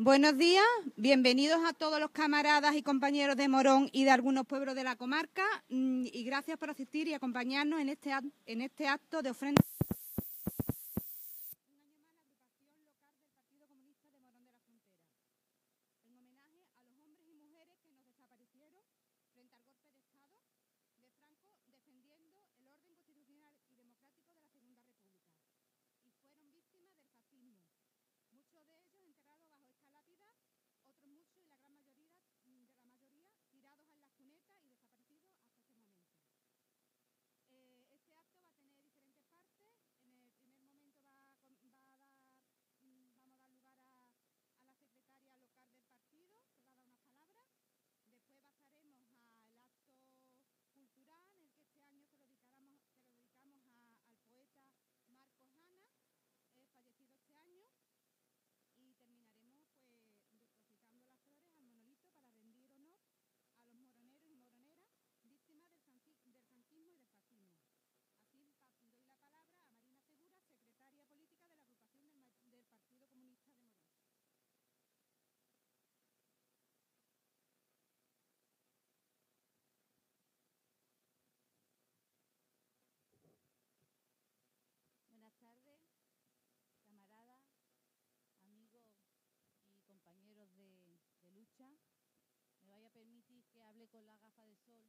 Buenos días, bienvenidos a todos los camaradas y compañeros de Morón y de algunos pueblos de la comarca y gracias por asistir y acompañarnos en este acto de ofrenda. Con la gafa de sol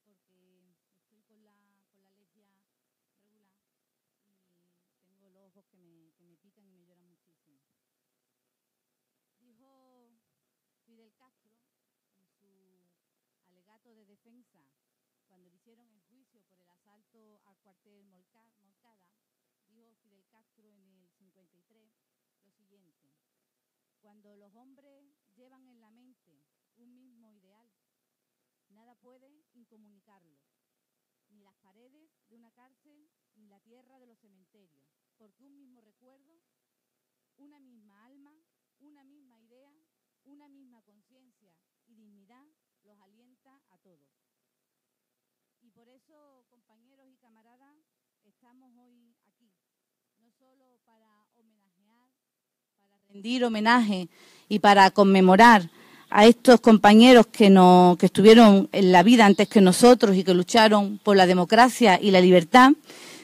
porque estoy con la alergia regular y tengo los ojos que me pican y me lloran muchísimo. Dijo Fidel Castro en su alegato de defensa cuando le hicieron el juicio por el asalto al cuartel Moncada, dijo Fidel Castro en el 53 lo siguiente: cuando los hombres llevan en la mente un mismo ideal, nada puede incomunicarlo, ni las paredes de una cárcel, ni la tierra de los cementerios, porque un mismo recuerdo, una misma alma, una misma idea, una misma conciencia y dignidad los alienta a todos. Y por eso, compañeros y camaradas, estamos hoy aquí, no solo para homenajear, para rendir homenaje y para conmemorar a estos compañeros que estuvieron en la vida antes que nosotros y que lucharon por la democracia y la libertad,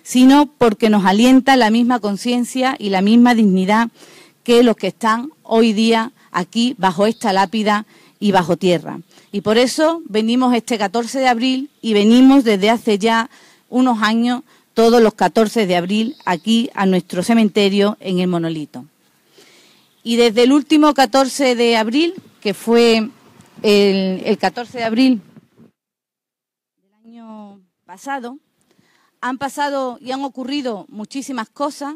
sino porque nos alienta la misma conciencia y la misma dignidad que los que están hoy día aquí bajo esta lápida y bajo tierra. Y por eso venimos este 14 de abril y venimos desde hace ya unos años todos los 14 de abril aquí a nuestro cementerio en el Monolito. Y desde el último 14 de abril, que fue el 14 de abril del año pasado, han pasado y han ocurrido muchísimas cosas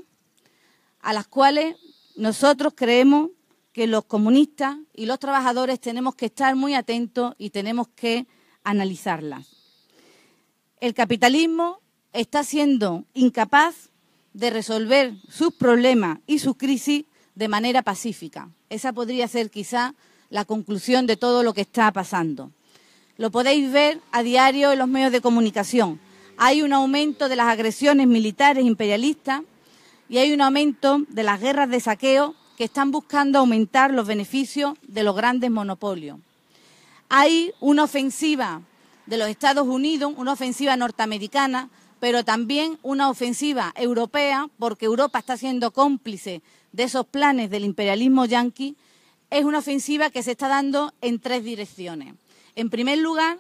a las cuales nosotros creemos que los comunistas y los trabajadores tenemos que estar muy atentos y tenemos que analizarlas. El capitalismo está siendo incapaz de resolver sus problemas y sus crisis de manera pacífica. Esa podría ser quizá la conclusión de todo lo que está pasando. Lo podéis ver a diario en los medios de comunicación. Hay un aumento de las agresiones militares imperialistas y hay un aumento de las guerras de saqueo que están buscando aumentar los beneficios de los grandes monopolios. Hay una ofensiva de los Estados Unidos, una ofensiva norteamericana, pero también una ofensiva europea, porque Europa está siendo cómplice de esos planes del imperialismo yanqui. Es una ofensiva que se está dando en tres direcciones. En primer lugar,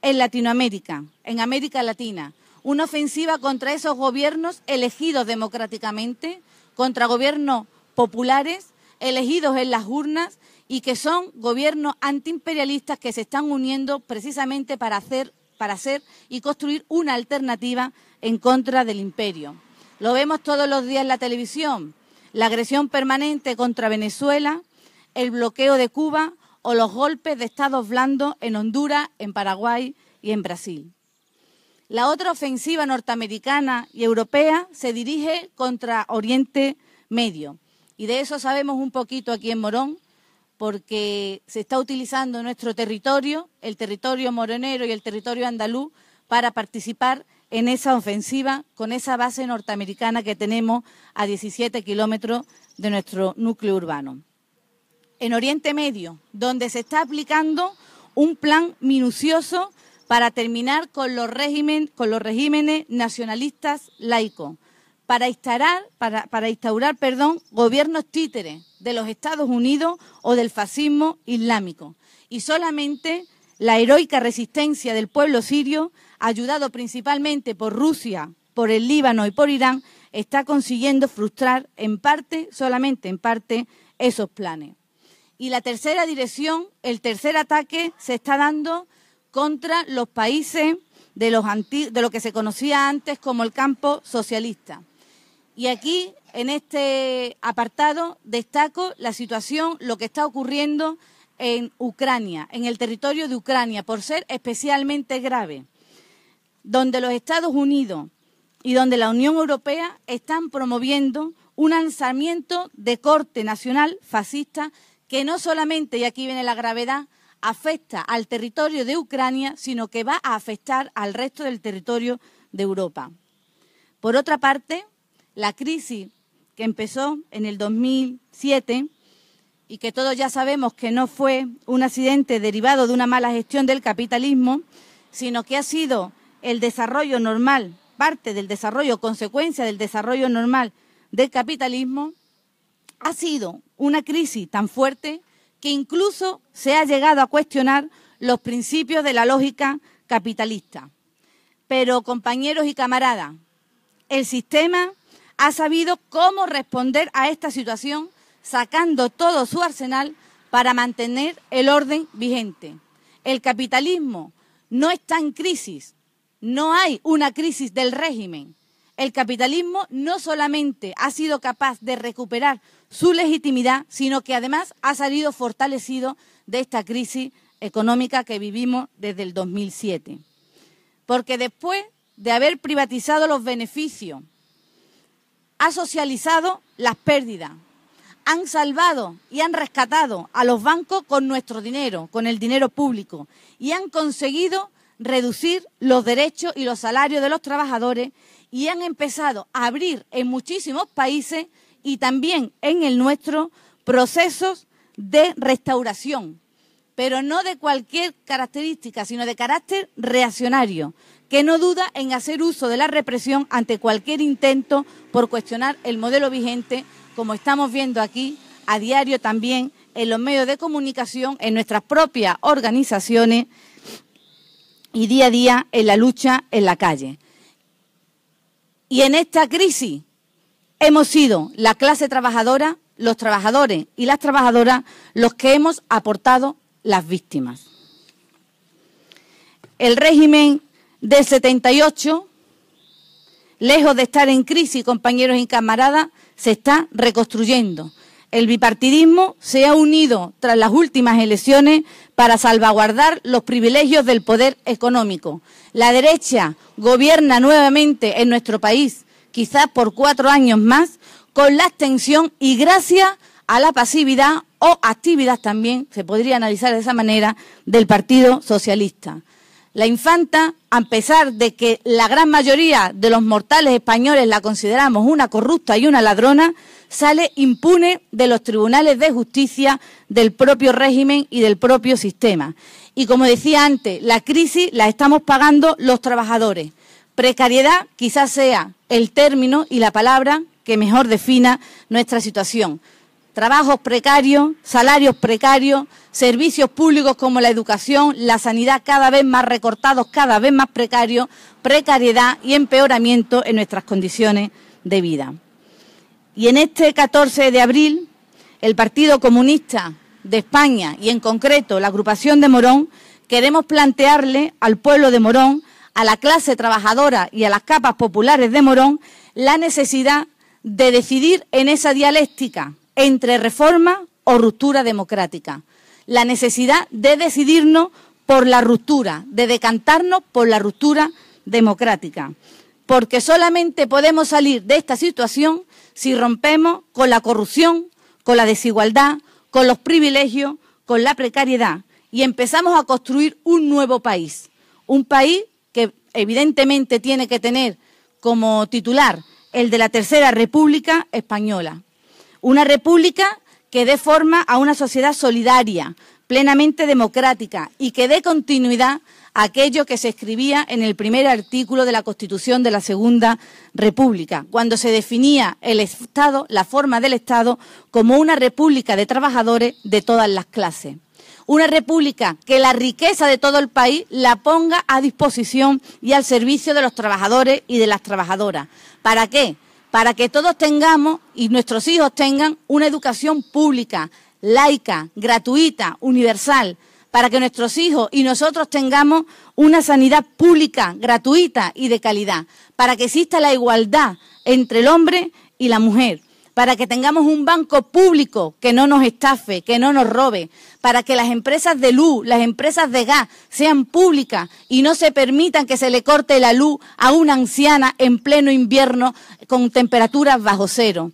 en Latinoamérica, en América Latina, una ofensiva contra esos gobiernos elegidos democráticamente, contra gobiernos populares, elegidos en las urnas y que son gobiernos antiimperialistas que se están uniendo precisamente para hacer y construir una alternativa en contra del imperio. Lo vemos todos los días en la televisión, la agresión permanente contra Venezuela, el bloqueo de Cuba o los golpes de estados blandos en Honduras, en Paraguay y en Brasil. La otra ofensiva norteamericana y europea se dirige contra Oriente Medio. Y de eso sabemos un poquito aquí en Morón, porque se está utilizando nuestro territorio, el territorio moronero y el territorio andaluz, para participar en esa ofensiva con esa base norteamericana que tenemos a 17 kilómetros de nuestro núcleo urbano. en Oriente Medio, donde se está aplicando un plan minucioso para terminar con los regímenes nacionalistas laicos, para instaurar gobiernos títeres de los Estados Unidos o del fascismo islámico. Y solamente la heroica resistencia del pueblo sirio, ayudado principalmente por Rusia, por el Líbano y por Irán, está consiguiendo frustrar en parte, solamente en parte, esos planes. Y la tercera dirección, el tercer ataque, se está dando contra los países de lo que se conocía antes como el campo socialista. Y aquí, en este apartado, destaco la situación, lo que está ocurriendo en Ucrania, en el territorio de Ucrania, por ser especialmente grave, donde los Estados Unidos y donde la Unión Europea están promoviendo un alzamiento de corte nacional fascista que no solamente, y aquí viene la gravedad, afecta al territorio de Ucrania, sino que va a afectar al resto del territorio de Europa. Por otra parte, la crisis que empezó en el 2007 y que todos ya sabemos que no fue un accidente derivado de una mala gestión del capitalismo, sino que ha sido el desarrollo normal, parte del desarrollo, consecuencia del desarrollo normal del capitalismo, ha sido una crisis tan fuerte que incluso se ha llegado a cuestionar los principios de la lógica capitalista. Pero, compañeros y camaradas, el sistema ha sabido cómo responder a esta situación sacando todo su arsenal para mantener el orden vigente. El capitalismo no está en crisis, no hay una crisis del régimen. El capitalismo no solamente ha sido capaz de recuperar su legitimidad, sino que además ha salido fortalecido de esta crisis económica que vivimos desde el 2007. Porque después de haber privatizado los beneficios, ha socializado las pérdidas, han salvado y han rescatado a los bancos con nuestro dinero, con el dinero público, y han conseguido reducir los derechos y los salarios de los trabajadores y han empezado a abrir en muchísimos países y también en el nuestro procesos de restauración, pero no de cualquier característica, sino de carácter reaccionario, que no duda en hacer uso de la represión ante cualquier intento por cuestionar el modelo vigente, como estamos viendo aquí a diario también en los medios de comunicación, en nuestras propias organizaciones y día a día en la lucha en la calle. Y en esta crisis hemos sido la clase trabajadora, los trabajadores y las trabajadoras los que hemos aportado las víctimas. El régimen del 78, lejos de estar en crisis, compañeros y camaradas, se está reconstruyendo. El bipartidismo se ha unido tras las últimas elecciones para salvaguardar los privilegios del poder económico. La derecha gobierna nuevamente en nuestro país, quizás por 4 años más, con la abstención y gracias a la pasividad o actividad también, se podría analizar de esa manera, del Partido Socialista. La infanta, a pesar de que la gran mayoría de los mortales españoles la consideramos una corrupta y una ladrona, sale impune de los tribunales de justicia del propio régimen y del propio sistema. Y como decía antes, la crisis la estamos pagando los trabajadores. Precariedad quizás sea el término y la palabra que mejor defina nuestra situación. Trabajos precarios, salarios precarios, servicios públicos como la educación, la sanidad cada vez más recortados, cada vez más precarios, precariedad y empeoramiento en nuestras condiciones de vida. Y en este 14 de abril, el Partido Comunista de España y en concreto la agrupación de Morón, queremos plantearle al pueblo de Morón, a la clase trabajadora y a las capas populares de Morón, la necesidad de decidir en esa dialéctica entre reforma o ruptura democrática. La necesidad de decidirnos por la ruptura, de decantarnos por la ruptura democrática. Porque solamente podemos salir de esta situación si rompemos con la corrupción, con la desigualdad, con los privilegios, con la precariedad y empezamos a construir un nuevo país. Un país que evidentemente tiene que tener como titular el de la Tercera República Española. Una república que dé forma a una sociedad solidaria, plenamente democrática y que dé continuidad a aquello que se escribía en el primer artículo de la Constitución de la Segunda República, cuando se definía el Estado, la forma del Estado, como una república de trabajadores de todas las clases. Una república que la riqueza de todo el país la ponga a disposición y al servicio de los trabajadores y de las trabajadoras. ¿Para qué? Para que todos tengamos y nuestros hijos tengan una educación pública, laica, gratuita, universal, para que nuestros hijos y nosotros tengamos una sanidad pública, gratuita y de calidad, para que exista la igualdad entre el hombre y la mujer, para que tengamos un banco público que no nos estafe, que no nos robe, para que las empresas de luz, las empresas de gas sean públicas y no se permitan que se le corte la luz a una anciana en pleno invierno con temperaturas bajo cero,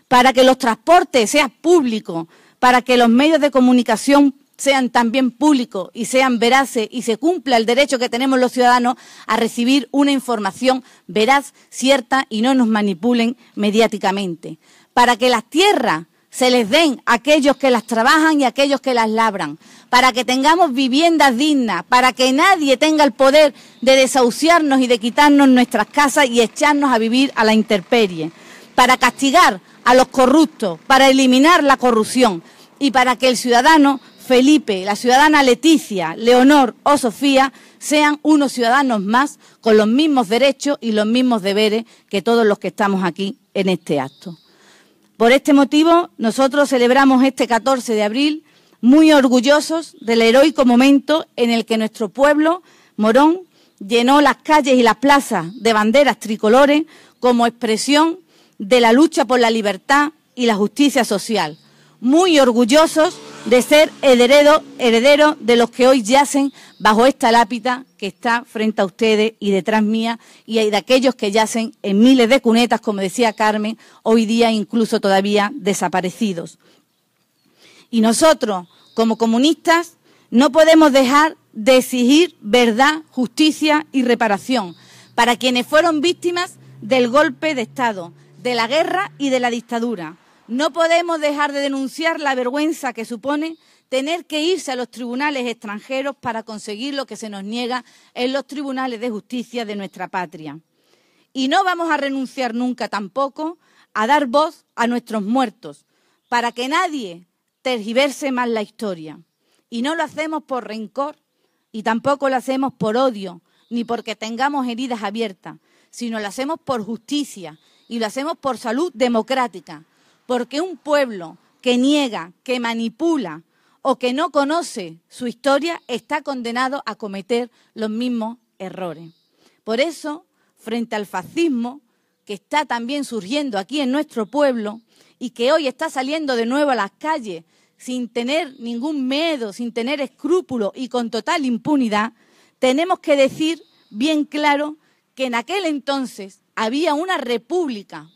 para que los transportes sean públicos, para que los medios de comunicación sean también públicos y sean veraces y se cumpla el derecho que tenemos los ciudadanos a recibir una información veraz, cierta y no nos manipulen mediáticamente. Para que las tierras se les den a aquellos que las trabajan y a aquellos que las labran, para que tengamos viviendas dignas, para que nadie tenga el poder de desahuciarnos y de quitarnos nuestras casas y echarnos a vivir a la intemperie, para castigar a los corruptos, para eliminar la corrupción y para que el ciudadano Felipe, la ciudadana Leticia, Leonor o Sofía sean unos ciudadanos más con los mismos derechos y los mismos deberes que todos los que estamos aquí en este acto. Por este motivo, nosotros celebramos este 14 de abril muy orgullosos del heroico momento en el que nuestro pueblo, Morón, llenó las calles y las plazas de banderas tricolores como expresión de la lucha por la libertad y la justicia social. Muy orgullosos de ser herederos de los que hoy yacen bajo esta lápida que está frente a ustedes y detrás mía, y de aquellos que yacen en miles de cunetas, como decía Carmen, hoy día incluso todavía desaparecidos. Y nosotros, como comunistas, no podemos dejar de exigir verdad, justicia y reparación para quienes fueron víctimas del golpe de Estado, de la guerra y de la dictadura. No podemos dejar de denunciar la vergüenza que supone tener que irse a los tribunales extranjeros para conseguir lo que se nos niega en los tribunales de justicia de nuestra patria. Y no vamos a renunciar nunca tampoco a dar voz a nuestros muertos, para que nadie tergiverse más la historia. Y no lo hacemos por rencor y tampoco lo hacemos por odio, ni porque tengamos heridas abiertas, sino lo hacemos por justicia y lo hacemos por salud democrática. Porque un pueblo que niega, que manipula o que no conoce su historia está condenado a cometer los mismos errores. Por eso, frente al fascismo, que está también surgiendo aquí en nuestro pueblo y que hoy está saliendo de nuevo a las calles sin tener ningún miedo, sin tener escrúpulos y con total impunidad, tenemos que decir bien claro que en aquel entonces había una república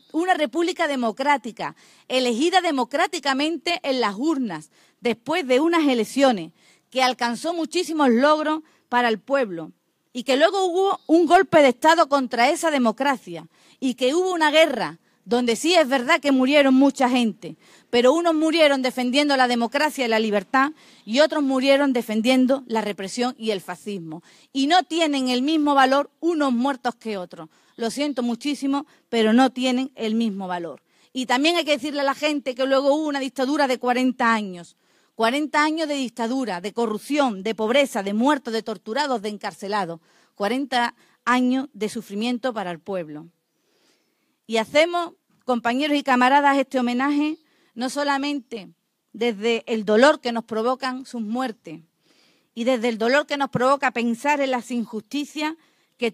democrática, elegida democráticamente en las urnas, después de unas elecciones, que alcanzó muchísimos logros para el pueblo, y que luego hubo un golpe de Estado contra esa democracia, y que hubo una guerra, donde sí es verdad que murieron mucha gente, pero unos murieron defendiendo la democracia y la libertad, y otros murieron defendiendo la represión y el fascismo. Y no tienen el mismo valor unos muertos que otros. Lo siento muchísimo, pero no tienen el mismo valor. Y también hay que decirle a la gente que luego hubo una dictadura de 40 años. 40 años de dictadura, de corrupción, de pobreza, de muertos, de torturados, de encarcelados. 40 años de sufrimiento para el pueblo. Y hacemos, compañeros y camaradas, este homenaje no solamente desde el dolor que nos provocan sus muertes y desde el dolor que nos provoca pensar en las injusticias que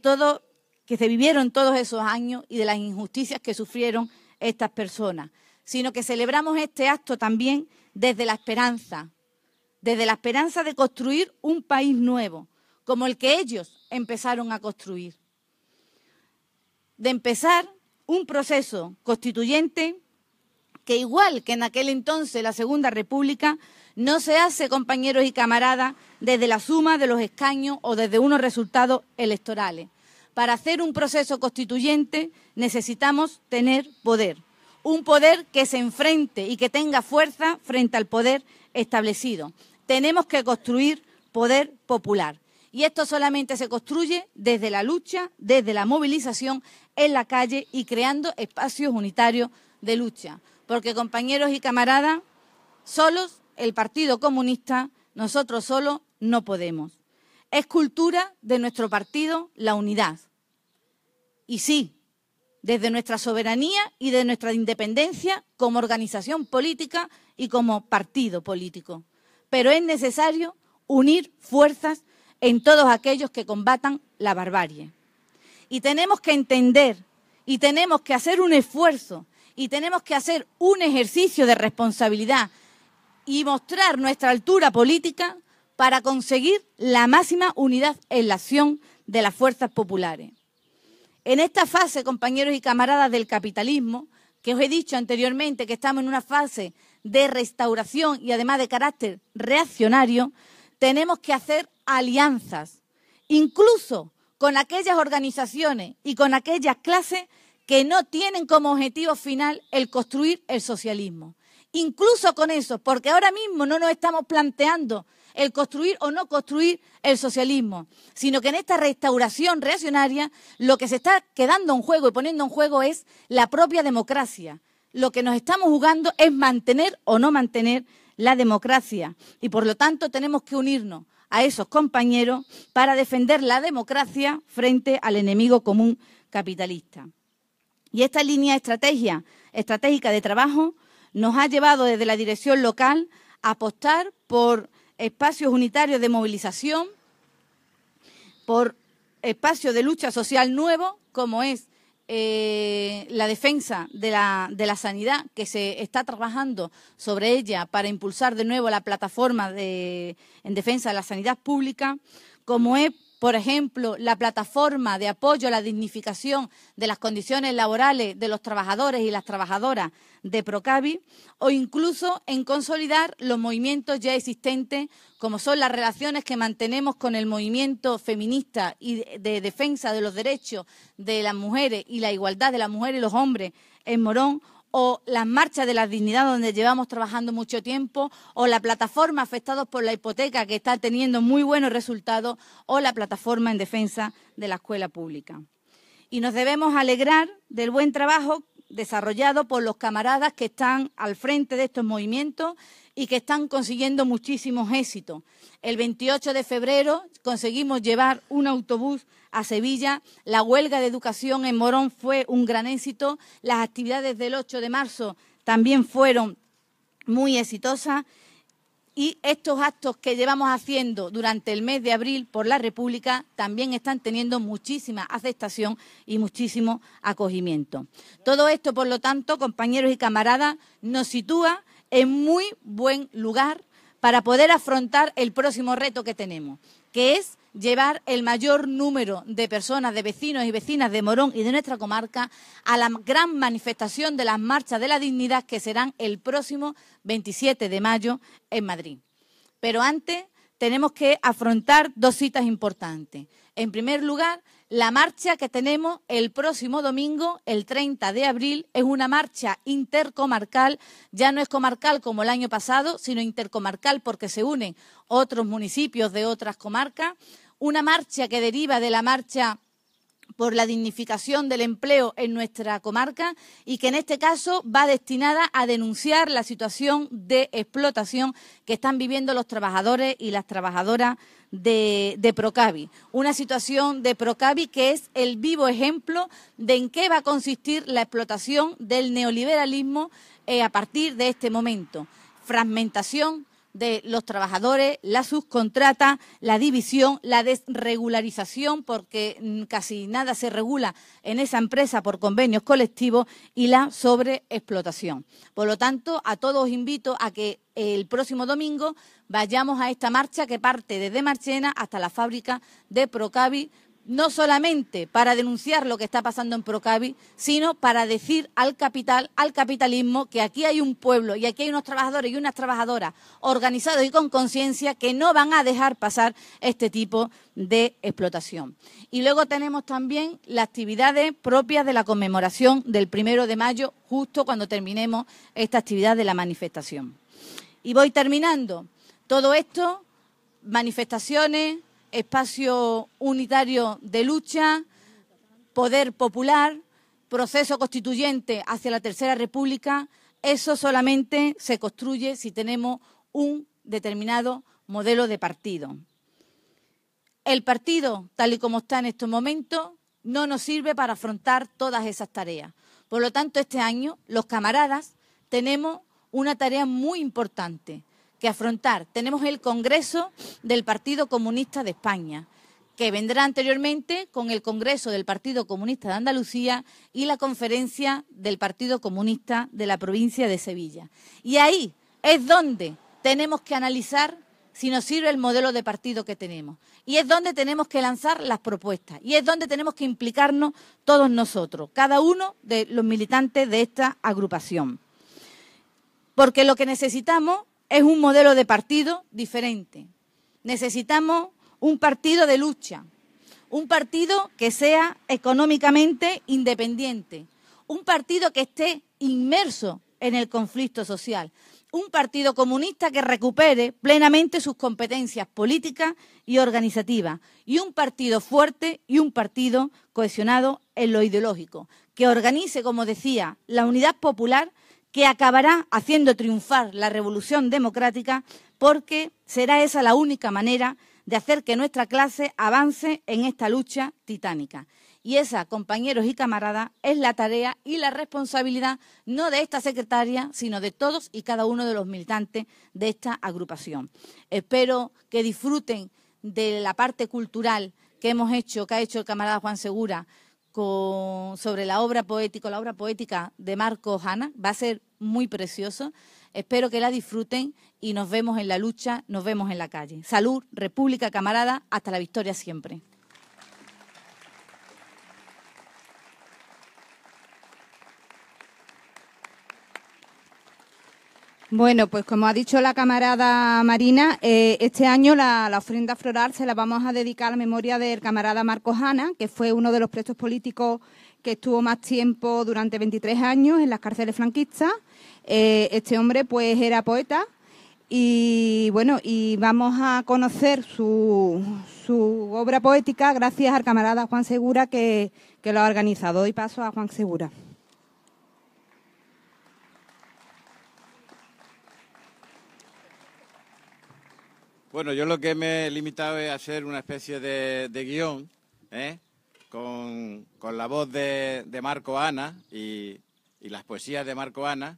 se vivieron todos esos años y de las injusticias que sufrieron estas personas, sino que celebramos este acto también desde la esperanza de construir un país nuevo, como el que ellos empezaron a construir, de empezar un proceso constituyente que, igual que en aquel entonces la Segunda República, no se hace, compañeros y camaradas, desde la suma de los escaños o desde unos resultados electorales. Para hacer un proceso constituyente necesitamos tener poder, un poder que se enfrente y que tenga fuerza frente al poder establecido. Tenemos que construir poder popular. Y esto solamente se construye desde la lucha, desde la movilización en la calle y creando espacios unitarios de lucha. Porque, compañeros y camaradas, solos, el Partido Comunista, nosotros solos no podemos. Es cultura de nuestro partido la unidad. Y sí, desde nuestra soberanía y de nuestra independencia como organización política y como partido político. Pero es necesario unir fuerzas en todos aquellos que combatan la barbarie. Y tenemos que entender y tenemos que hacer un esfuerzo y tenemos que hacer un ejercicio de responsabilidad y mostrar nuestra altura política para conseguir la máxima unidad en la acción de las fuerzas populares. En esta fase, compañeros y camaradas del capitalismo, que os he dicho anteriormente que estamos en una fase de restauración y además de carácter reaccionario, tenemos que hacer alianzas, incluso con aquellas organizaciones y con aquellas clases que no tienen como objetivo final el construir el socialismo. Incluso con eso, porque ahora mismo no nos estamos planteando el construir o no construir el socialismo, sino que en esta restauración reaccionaria lo que se está quedando en juego y poniendo en juego es la propia democracia. Lo que nos estamos jugando es mantener o no mantener la democracia y por lo tanto tenemos que unirnos a esos compañeros para defender la democracia frente al enemigo común capitalista. Y esta línea estratégica de trabajo nos ha llevado desde la dirección local a apostar por espacios unitarios de movilización, por espacios de lucha social nuevos, como es la defensa de la sanidad, que se está trabajando sobre ella para impulsar de nuevo la plataforma en defensa de la sanidad pública, como es, por ejemplo, la plataforma de apoyo a la dignificación de las condiciones laborales de los trabajadores y las trabajadoras de Procavi, o incluso en consolidar los movimientos ya existentes, como son las relaciones que mantenemos con el movimiento feminista y de defensa de los derechos de las mujeres y la igualdad de las mujeres y los hombres en Morón, o las marchas de la dignidad donde llevamos trabajando mucho tiempo, o la plataforma afectados por la hipoteca que está teniendo muy buenos resultados, o la plataforma en defensa de la escuela pública. Y nos debemos alegrar del buen trabajo desarrollado por los camaradas que están al frente de estos movimientos y que están consiguiendo muchísimos éxitos. El 28 de febrero conseguimos llevar un autobús a Sevilla. La huelga de educación en Morón fue un gran éxito. Las actividades del 8 de marzo también fueron muy exitosas. Y estos actos que llevamos haciendo durante el mes de abril por la República también están teniendo muchísima aceptación y muchísimo acogimiento. Todo esto, por lo tanto, compañeros y camaradas, nos sitúa en muy buen lugar para poder afrontar el próximo reto que tenemos, que es llevar el mayor número de personas, de vecinos y vecinas de Morón y de nuestra comarca a la gran manifestación de las marchas de la dignidad que serán el próximo 27 de mayo en Madrid. Pero antes tenemos que afrontar dos citas importantes. En primer lugar, la marcha que tenemos el próximo domingo, el 30 de abril, es una marcha intercomarcal. Ya no es comarcal como el año pasado, sino intercomarcal porque se unen otros municipios de otras comarcas. Una marcha que deriva de la marcha por la dignificación del empleo en nuestra comarca y que en este caso va destinada a denunciar la situación de explotación que están viviendo los trabajadores y las trabajadoras de Procavi. Una situación de Procavi que es el vivo ejemplo de en qué va a consistir la explotación del neoliberalismo a partir de este momento. Fragmentación de los trabajadores, la subcontrata, la división, la desregularización, porque casi nada se regula en esa empresa por convenios colectivos, y la sobreexplotación. Por lo tanto, a todos os invito a que el próximo domingo vayamos a esta marcha que parte desde Marchena hasta la fábrica de Procavi no solamente para denunciar lo que está pasando en Procavi, sino para decir al capital, al capitalismo, que aquí hay un pueblo y aquí hay unos trabajadores y unas trabajadoras organizados y con conciencia que no van a dejar pasar este tipo de explotación. Y luego tenemos también las actividades propias de la conmemoración del 1 de mayo, justo cuando terminemos esta actividad de la manifestación. Y voy terminando. Todo esto, manifestaciones, espacio unitario de lucha, poder popular, proceso constituyente hacia la Tercera República, eso solamente se construye si tenemos un determinado modelo de partido. El partido, tal y como está en estos momentos, no nos sirve para afrontar todas esas tareas. Por lo tanto, este año los camaradas tenemos una tarea muy importante que afrontar. Tenemos el Congreso del Partido Comunista de España, que vendrá anteriormente con el Congreso del Partido Comunista de Andalucía y la Conferencia del Partido Comunista de la provincia de Sevilla. Y ahí es donde tenemos que analizar si nos sirve el modelo de partido que tenemos. Y es donde tenemos que lanzar las propuestas. Y es donde tenemos que implicarnos todos nosotros, cada uno de los militantes de esta agrupación. Porque lo que necesitamos es un modelo de partido diferente. Necesitamos un partido de lucha, un partido que sea económicamente independiente, un partido que esté inmerso en el conflicto social, un partido comunista que recupere plenamente sus competencias políticas y organizativas, y un partido fuerte y un partido cohesionado en lo ideológico, que organice, como decía, la unidad popular, que acabará haciendo triunfar la revolución democrática, porque será esa la única manera de hacer que nuestra clase avance en esta lucha titánica. Y esa, compañeros y camaradas, es la tarea y la responsabilidad no de esta secretaria, sino de todos y cada uno de los militantes de esta agrupación. Espero que disfruten de la parte cultural que ha hecho el camarada Juan Segura, sobre la obra poética de Marcos Ana. Va a ser muy precioso. Espero que la disfruten y nos vemos en la lucha, nos vemos en la calle. Salud, República, camarada, hasta la victoria siempre. Bueno, pues como ha dicho la camarada Marina, este año la ofrenda floral se la vamos a dedicar a la memoria del camarada Marcos Ana, que fue uno de los presos políticos que estuvo más tiempo, durante 23 años, en las cárceles franquistas. Este hombre pues era poeta y bueno, y vamos a conocer su obra poética gracias al camarada Juan Segura que lo ha organizado. Doy paso a Juan Segura. Bueno, yo lo que me he limitado es a hacer una especie de guión, con la voz de Marcos Ana y las poesías de Marcos Ana.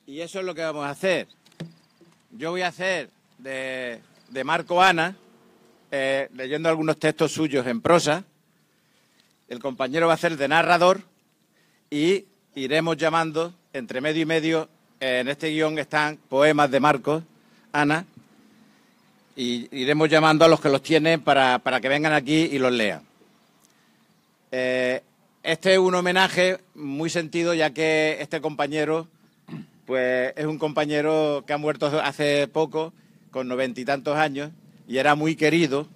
Y eso es lo que vamos a hacer. Yo voy a hacer de Marcos Ana, leyendo algunos textos suyos en prosa. El compañero va a hacer de narrador y iremos llamando, entre medio y medio, en este guión están poemas de Marcos Ana, y iremos llamando a los que los tienen para que vengan aquí y los lean. Este es un homenaje muy sentido, ya que este compañero pues es un compañero que ha muerto hace poco, con 90 y tantos años, y era muy querido.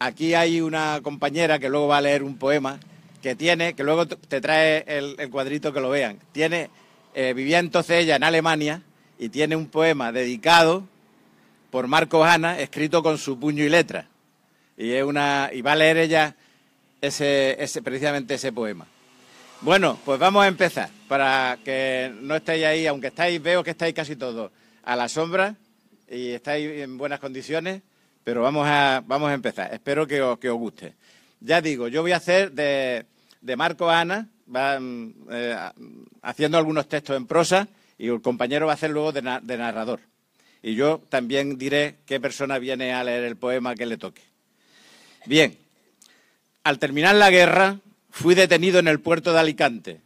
Aquí hay una compañera que luego va a leer un poema que luego te trae el cuadrito que lo vean. Vivía entonces ella en Alemania y tiene un poema dedicado por Marcos Ana, escrito con su puño y letra. Y va a leer ella precisamente ese poema. Bueno, pues vamos a empezar, para que no estéis ahí, aunque veo que estáis casi todos a la sombra y estáis en buenas condiciones, pero vamos a empezar. Espero que os guste. Ya digo, yo voy a hacer de Marcos Ana, haciendo algunos textos en prosa, y el compañero va a hacer luego de narrador. Y yo también diré qué persona viene a leer el poema que le toque. Bien, al terminar la guerra fui detenido en el puerto de Alicante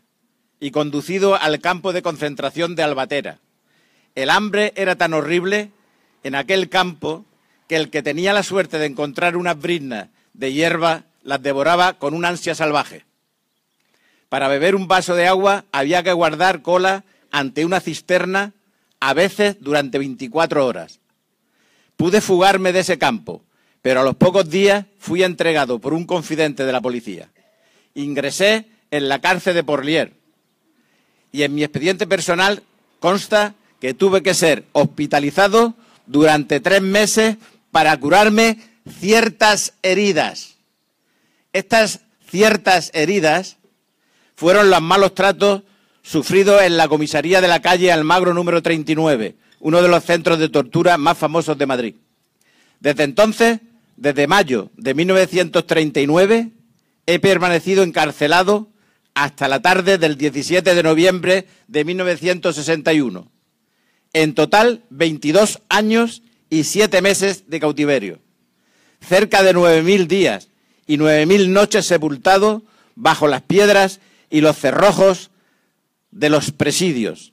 y conducido al campo de concentración de Albatera. El hambre era tan horrible en aquel campo que el que tenía la suerte de encontrar unas briznas de hierba las devoraba con una ansia salvaje. Para beber un vaso de agua había que guardar cola ante una cisterna, a veces durante 24 horas. Pude fugarme de ese campo, pero a los pocos días fui entregado por un confidente de la policía. Ingresé en la cárcel de Porlier y en mi expediente personal consta que tuve que ser hospitalizado durante 3 meses para curarme ciertas heridas. Estas ciertas heridas fueron los malos tratos sufridos en la comisaría de la calle Almagro número 39, uno de los centros de tortura más famosos de Madrid. Desde entonces, desde mayo de 1939, he permanecido encarcelado hasta la tarde del 17 de noviembre de 1961. En total, 22 años y 7 meses de cautiverio. Cerca de 9.000 días y 9.000 noches sepultado bajo las piedras y los cerrojos de los presidios.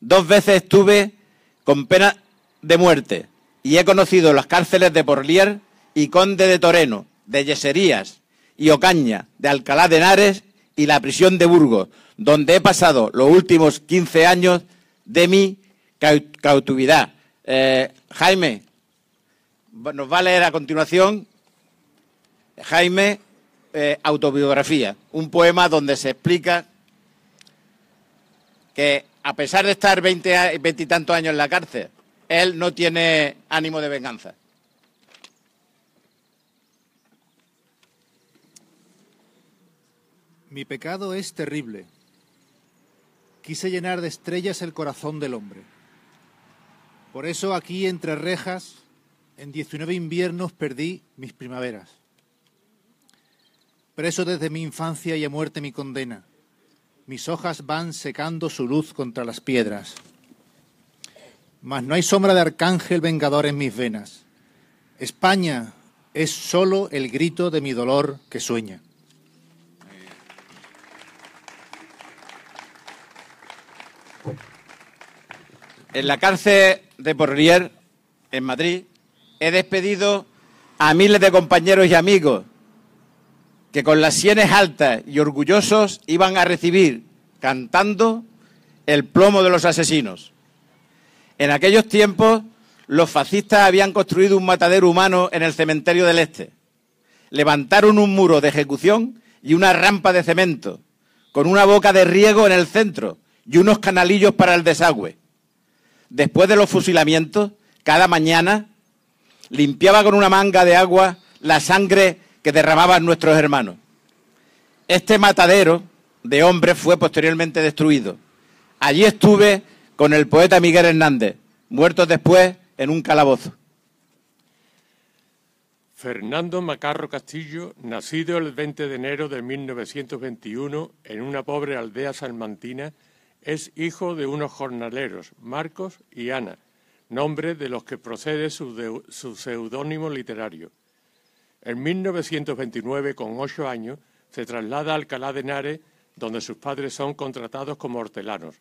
2 veces estuve con pena de muerte y he conocido las cárceles de Porlier y Conde de Toreno, de Yeserías y Ocaña, de Alcalá de Henares y la prisión de Burgos, donde he pasado los últimos 15 años de mi cautividad. Jaime, nos va a leer a continuación, Jaime, autobiografía, un poema donde se explica que a pesar de estar 20 y tantos años en la cárcel, él no tiene ánimo de venganza. Mi pecado es terrible. Quise llenar de estrellas el corazón del hombre. Por eso aquí entre rejas, en 19 inviernos perdí mis primaveras. Preso desde mi infancia y a muerte mi condena. Mis hojas van secando su luz contra las piedras. Mas no hay sombra de arcángel vengador en mis venas. España es solo el grito de mi dolor que sueña. En la cárcel de Porlier, en Madrid, he despedido a miles de compañeros y amigos que con las sienes altas y orgullosos iban a recibir, cantando, el plomo de los asesinos. En aquellos tiempos, los fascistas habían construido un matadero humano en el cementerio del Este. Levantaron un muro de ejecución y una rampa de cemento, con una boca de riego en el centro y unos canalillos para el desagüe. Después de los fusilamientos, cada mañana limpiaba con una manga de agua la sangre que derramaban nuestros hermanos. Este matadero de hombres fue posteriormente destruido. Allí estuve con el poeta Miguel Hernández, muerto después en un calabozo. Fernando Macarro Castillo, nacido el 20 de enero de 1921 en una pobre aldea salmantina, es hijo de unos jornaleros, Marcos y Ana, nombre de los que procede su seudónimo literario. En 1929, con 8 años, se traslada a Alcalá de Henares, donde sus padres son contratados como hortelanos.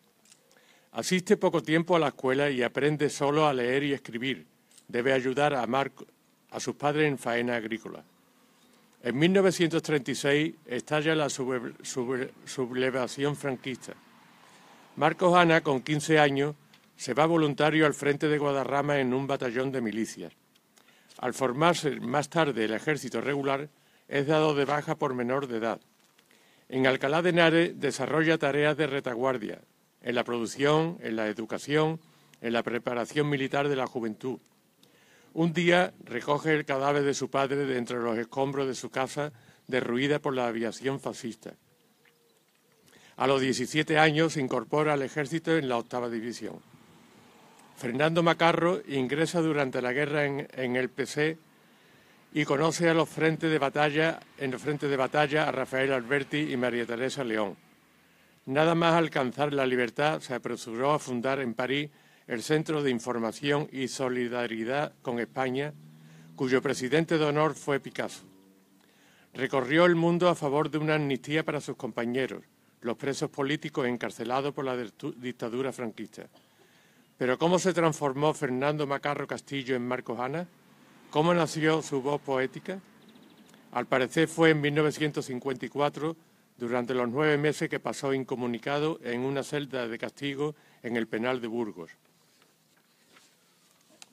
Asiste poco tiempo a la escuela y aprende solo a leer y escribir. Debe ayudar a sus padres en faena agrícola. En 1936 estalla la sublevación franquista. Marcos Ana, con 15 años, se va voluntario al frente de Guadarrama en un batallón de milicias. Al formarse más tarde el ejército regular, es dado de baja por menor de edad. En Alcalá de Henares desarrolla tareas de retaguardia, en la producción, en la educación, en la preparación militar de la juventud. Un día recoge el cadáver de su padre de entre los escombros de su casa, derruida por la aviación fascista. A los 17 años se incorpora al ejército en la 8ª División. Fernando Macarro ingresa durante la guerra en el PC y conoce en el frente de batalla a Rafael Alberti y María Teresa León. Nada más alcanzar la libertad, se apresuró a fundar en París el Centro de Información y Solidaridad con España, cuyo presidente de honor fue Picasso. Recorrió el mundo a favor de una amnistía para sus compañeros, los presos políticos encarcelados por la dictadura franquista. Pero ¿cómo se transformó Fernando Macarro Castillo en Marcos Ana? ¿Cómo nació su voz poética? Al parecer fue en 1954, durante los 9 meses que pasó incomunicado en una celda de castigo en el penal de Burgos.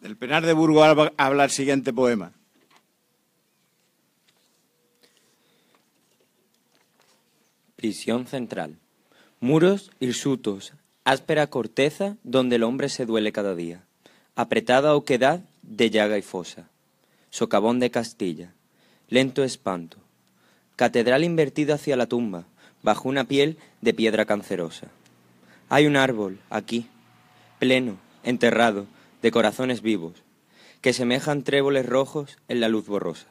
Del penal de Burgos habla el siguiente poema. Prisión central. Muros hirsutos, áspera corteza donde el hombre se duele cada día. Apretada oquedad de llaga y fosa. Socavón de Castilla. Lento espanto. Catedral invertida hacia la tumba, bajo una piel de piedra cancerosa. Hay un árbol aquí, pleno, enterrado, de corazones vivos, que semejan tréboles rojos en la luz borrosa.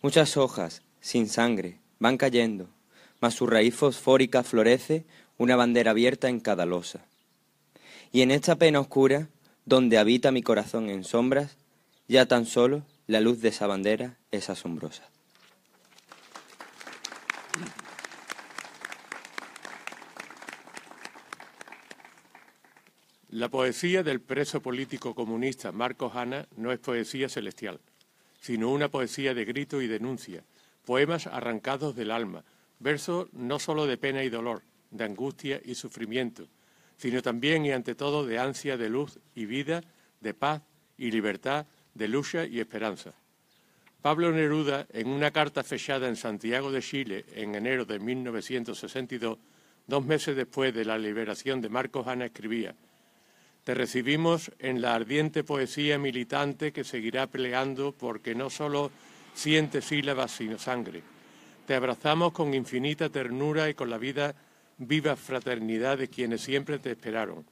Muchas hojas, sin sangre, van cayendo, mas su raíz fosfórica florece una bandera abierta en cada losa. Y en esta pena oscura, donde habita mi corazón en sombras, ya tan solo la luz de esa bandera es asombrosa. La poesía del preso político comunista Marcos Ana no es poesía celestial, sino una poesía de grito y denuncia, poemas arrancados del alma, versos no solo de pena y dolor, de angustia y sufrimiento, sino también y ante todo de ansia de luz y vida, de paz y libertad, de lucha y esperanza. Pablo Neruda, en una carta fechada en Santiago de Chile en enero de 1962, 2 meses después de la liberación de Marcos Ana, escribía: «Te recibimos en la ardiente poesía militante que seguirá peleando porque no solo siente sílabas sino sangre. Te abrazamos con infinita ternura y con la viva fraternidad de quienes siempre te esperaron».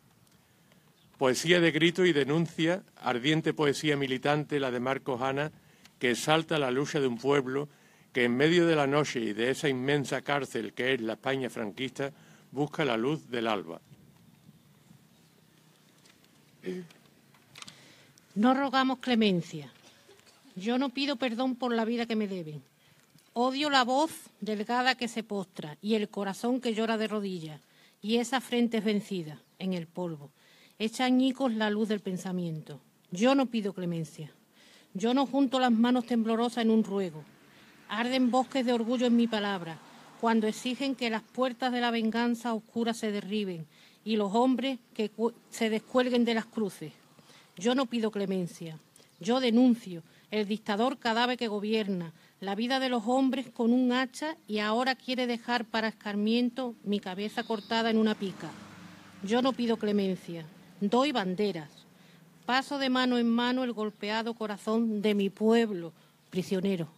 Poesía de grito y denuncia, ardiente poesía militante, la de Marcos Ana, que exalta la lucha de un pueblo que en medio de la noche y de esa inmensa cárcel que es la España franquista, busca la luz del alba. No rogamos clemencia. Yo no pido perdón por la vida que me deben. Odio la voz delgada que se postra y el corazón que llora de rodillas y esa frente vencida en el polvo. Echa añicos la luz del pensamiento. Yo no pido clemencia. Yo no junto las manos temblorosas en un ruego. Arden bosques de orgullo en mi palabra, cuando exigen que las puertas de la venganza oscura se derriben y los hombres que se descuelguen de las cruces. Yo no pido clemencia. Yo denuncio el dictador cadáver que gobierna la vida de los hombres con un hacha y ahora quiere dejar para escarmiento mi cabeza cortada en una pica. Yo no pido clemencia. Doy banderas. Paso de mano en mano el golpeado corazón de mi pueblo prisionero.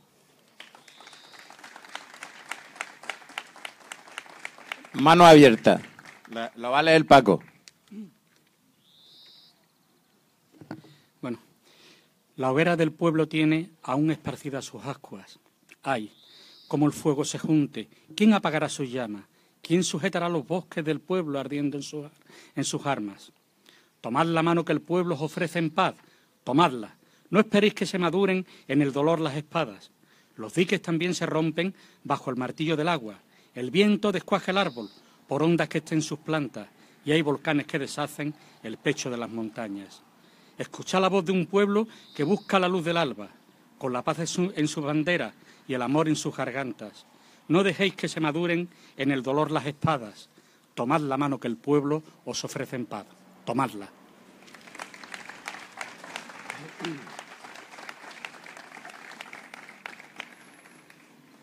Mano abierta. Lo va a leer Paco. Bueno, la hoguera del pueblo tiene aún esparcidas sus ascuas. Ay, cómo el fuego se junte. ¿Quién apagará sus llamas? ¿Quién sujetará los bosques del pueblo ardiendo en sus armas? Tomad la mano que el pueblo os ofrece en paz, tomadla. No esperéis que se maduren en el dolor las espadas. Los diques también se rompen bajo el martillo del agua. El viento descuaja el árbol por ondas que estén sus plantas y hay volcanes que deshacen el pecho de las montañas. Escuchad la voz de un pueblo que busca la luz del alba, con la paz en su bandera y el amor en sus gargantas. No dejéis que se maduren en el dolor las espadas. Tomad la mano que el pueblo os ofrece en paz. Tomadla.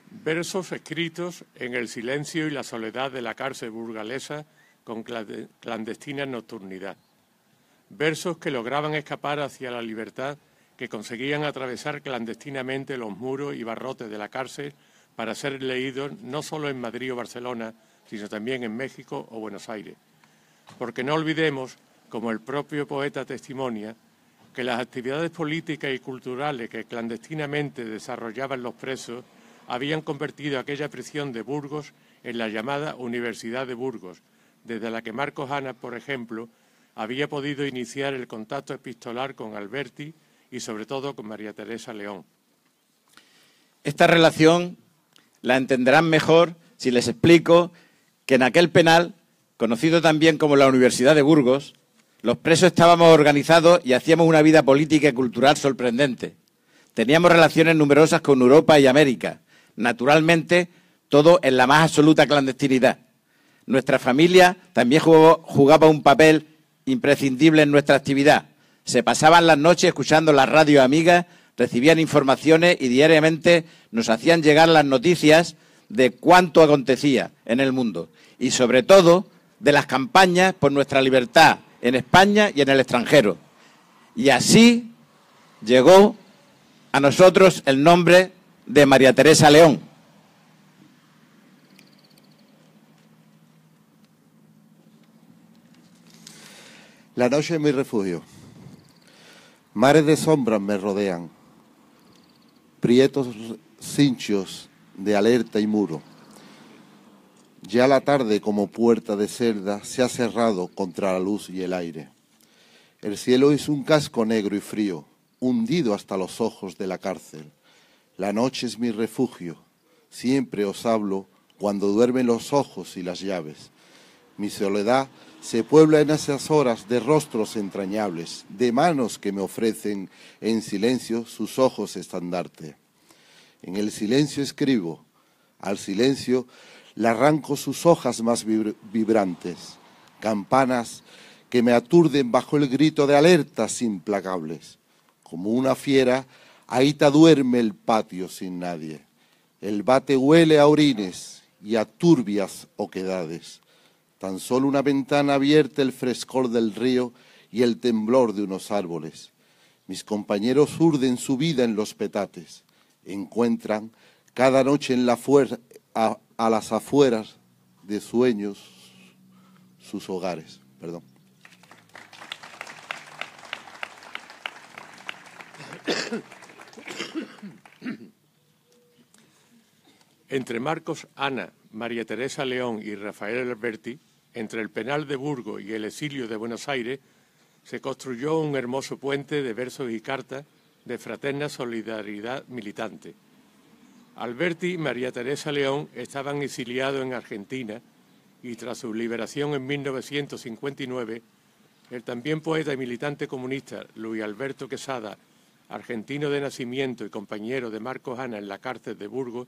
Versos escritos en el silencio y la soledad de la cárcel burgalesa con clandestina nocturnidad. Versos que lograban escapar hacia la libertad, que conseguían atravesar clandestinamente los muros y barrotes de la cárcel para ser leídos no solo en Madrid o Barcelona, sino también en México o Buenos Aires. Porque no olvidemos, como el propio poeta testimonia, que las actividades políticas y culturales que clandestinamente desarrollaban los presos habían convertido aquella prisión de Burgos en la llamada Universidad de Burgos, desde la que Marcos Ana, por ejemplo, había podido iniciar el contacto epistolar con Alberti y sobre todo con María Teresa León. Esta relación la entenderán mejor si les explico que en aquel penal, conocido también como la Universidad de Burgos, Los presos estábamos organizados y hacíamos una vida política y cultural sorprendente. Teníamos relaciones numerosas con Europa y América. Naturalmente, todo en la más absoluta clandestinidad. Nuestra familia también jugaba un papel imprescindible en nuestra actividad. Se pasaban las noches escuchando las radios amigas, recibían informaciones y diariamente nos hacían llegar las noticias de cuánto acontecía en el mundo y, sobre todo, de las campañas por nuestra libertad en España y en el extranjero. Y así llegó a nosotros el nombre de María Teresa León. La noche es mi refugio. Mares de sombras me rodean. Prietos cinchos de alerta y muro. Ya la tarde, como puerta de celda, se ha cerrado contra la luz y el aire. El cielo es un casco negro y frío, hundido hasta los ojos de la cárcel. La noche es mi refugio. Siempre os hablo cuando duermen los ojos y las llaves. Mi soledad se puebla en esas horas de rostros entrañables, de manos que me ofrecen en silencio sus ojos estandarte. En el silencio escribo, al silencio le arranco sus hojas más vibrantes, campanas que me aturden bajo el grito de alertas implacables. Como una fiera, ahíta duerme el patio sin nadie. El bate huele a orines y a turbias oquedades. Tan solo una ventana abierta, el frescor del río y el temblor de unos árboles. Mis compañeros urden su vida en los petates. Encuentran cada noche en a las afueras de sueños sus hogares. Perdón. Entre Marcos Ana, María Teresa León y Rafael Alberti, entre el penal de Burgos y el exilio de Buenos Aires, se construyó un hermoso puente de versos y cartas de fraterna solidaridad militante. Alberti y María Teresa León estaban exiliados en Argentina y tras su liberación en 1959, el también poeta y militante comunista Luis Alberto Quesada, argentino de nacimiento y compañero de Marcos Ana en la cárcel de Burgos,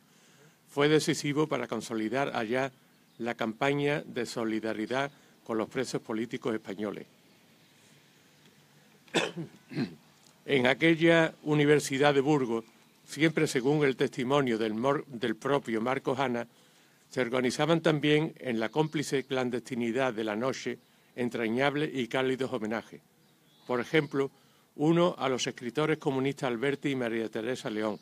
fue decisivo para consolidar allá la campaña de solidaridad con los presos políticos españoles. En aquella Universidad de Burgos, siempre según el testimonio del propio Marcos Ana, se organizaban también en la cómplice clandestinidad de la noche entrañables y cálidos homenajes. Por ejemplo, uno a los escritores comunistas Alberti y María Teresa León,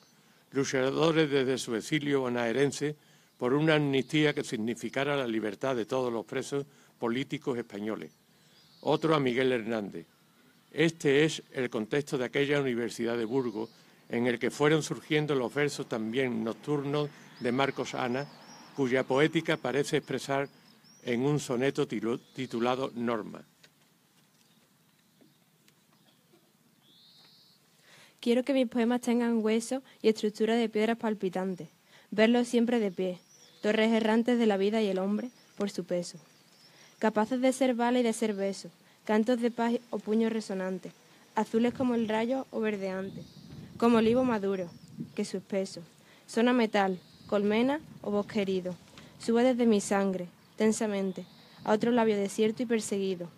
luchadores desde su exilio bonaerense por una amnistía que significara la libertad de todos los presos políticos españoles. Otro a Miguel Hernández. Este es el contexto de aquella Universidad de Burgos, en el que fueron surgiendo los versos también nocturnos de Marcos Ana, cuya poética parece expresar en un soneto titulado Norma. Quiero que mis poemas tengan hueso y estructura de piedras palpitantes, verlos siempre de pie, torres errantes de la vida y el hombre por su peso, capaces de ser bala y de ser beso, cantos de paz o puños resonantes, azules como el rayo o verdeantes, como olivo maduro, que su espeso, son a metal, colmena o bosque herido, sube desde mi sangre, tensamente, a otro labio desierto y perseguido,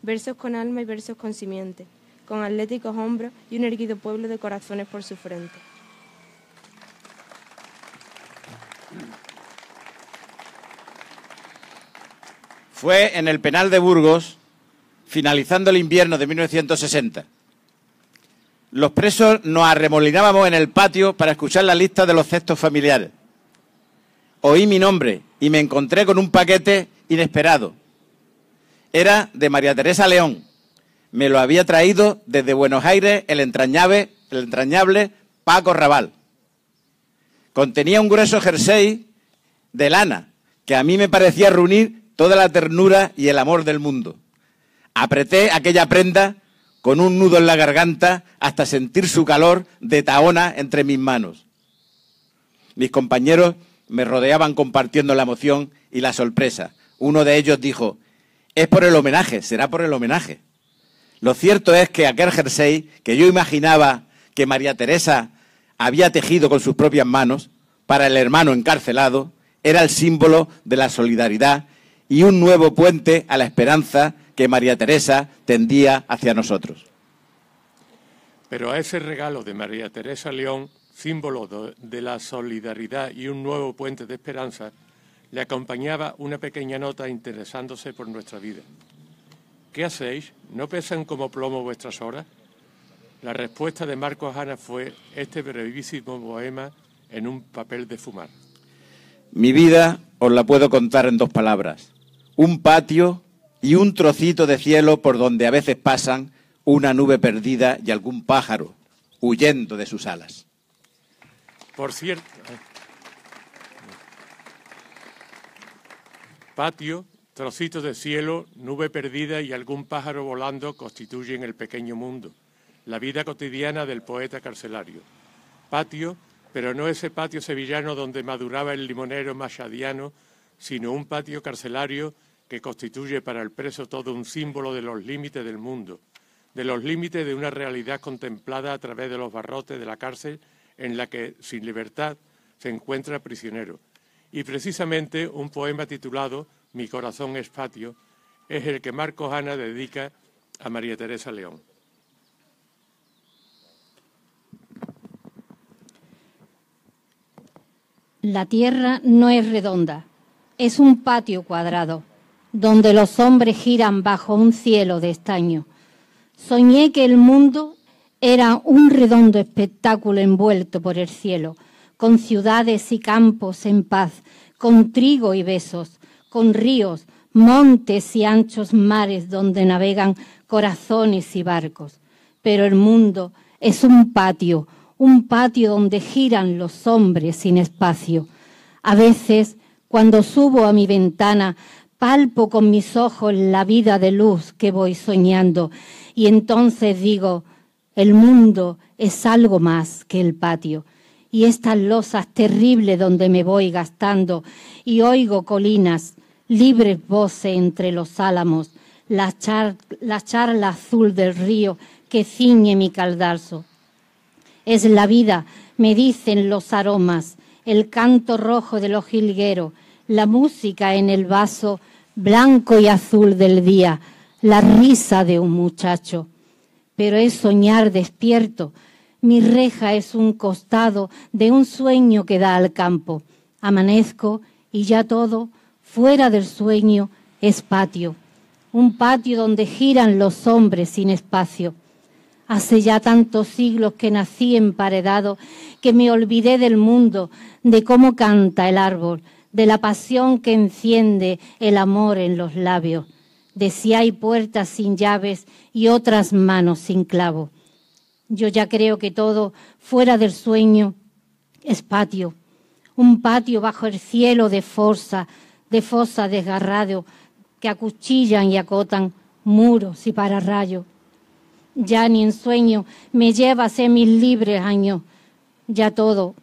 versos con alma y versos con simiente, con atléticos hombros y un erguido pueblo de corazones por su frente. Fue en el penal de Burgos, finalizando el invierno de 1960. Los presos nos arremolinábamos en el patio para escuchar la lista de los cestos familiares. Oí mi nombre y me encontré con un paquete inesperado. Era de María Teresa León. Me lo había traído desde Buenos Aires el entrañable Paco Raval. Contenía un grueso jersey de lana que a mí me parecía reunir toda la ternura y el amor del mundo. Apreté aquella prenda con un nudo en la garganta hasta sentir su calor de tahona entre mis manos. Mis compañeros me rodeaban compartiendo la emoción y la sorpresa. Uno de ellos dijo: «Es por el homenaje, será por el homenaje». Lo cierto es que aquel jersey que yo imaginaba que María Teresa había tejido con sus propias manos para el hermano encarcelado era el símbolo de la solidaridad y un nuevo puente a la esperanza que María Teresa tendía hacia nosotros. Pero a ese regalo de María Teresa León, símbolo de la solidaridad y un nuevo puente de esperanza, le acompañaba una pequeña nota interesándose por nuestra vida. ¿Qué hacéis? ¿No pesan como plomo vuestras horas? La respuesta de Marcos Ana fue este brevísimo poema en un papel de fumar. Mi vida os la puedo contar en 2 palabras. Un patio y un trocito de cielo por donde a veces pasan una nube perdida y algún pájaro huyendo de sus alas. Por cierto, patio, trocitos de cielo, nube perdida y algún pájaro volando constituyen el pequeño mundo, la vida cotidiana del poeta carcelario. Patio, pero no ese patio sevillano donde maduraba el limonero machadiano, sino un patio carcelario que constituye para el preso todo un símbolo de los límites del mundo, de los límites de una realidad contemplada a través de los barrotes de la cárcel en la que, sin libertad, se encuentra prisionero. Y precisamente un poema titulado Mi corazón es patio es el que Marcos Ana dedica a María Teresa León. La tierra no es redonda, es un patio cuadrado, donde los hombres giran bajo un cielo de estaño. Soñé que el mundo era un redondo espectáculo envuelto por el cielo, con ciudades y campos en paz, con trigo y besos, con ríos, montes y anchos mares donde navegan corazones y barcos. Pero el mundo es un patio donde giran los hombres sin espacio. A veces, cuando subo a mi ventana, palpo con mis ojos la vida de luz que voy soñando y entonces digo, el mundo es algo más que el patio. Y estas losas terribles donde me voy gastando y oigo colinas, libres voces entre los álamos, la charla azul del río que ciñe mi caldarzo. Es la vida, me dicen los aromas, el canto rojo de los jilgueros, la música en el vaso blanco y azul del día, la risa de un muchacho. Pero es soñar despierto. Mi reja es un costado de un sueño que da al campo. Amanezco y ya todo, fuera del sueño, es patio. Un patio donde giran los hombres sin espacio. Hace ya tantos siglos que nací emparedado, que me olvidé del mundo, de cómo canta el árbol, de la pasión que enciende el amor en los labios, de si hay puertas sin llaves y otras manos sin clavo. Yo ya creo que todo, fuera del sueño, es patio. Un patio bajo el cielo de fosa desgarrado, que acuchillan y acotan muros y pararrayos. Ya ni en sueño me lleva hacia mis libres años. Ya todo,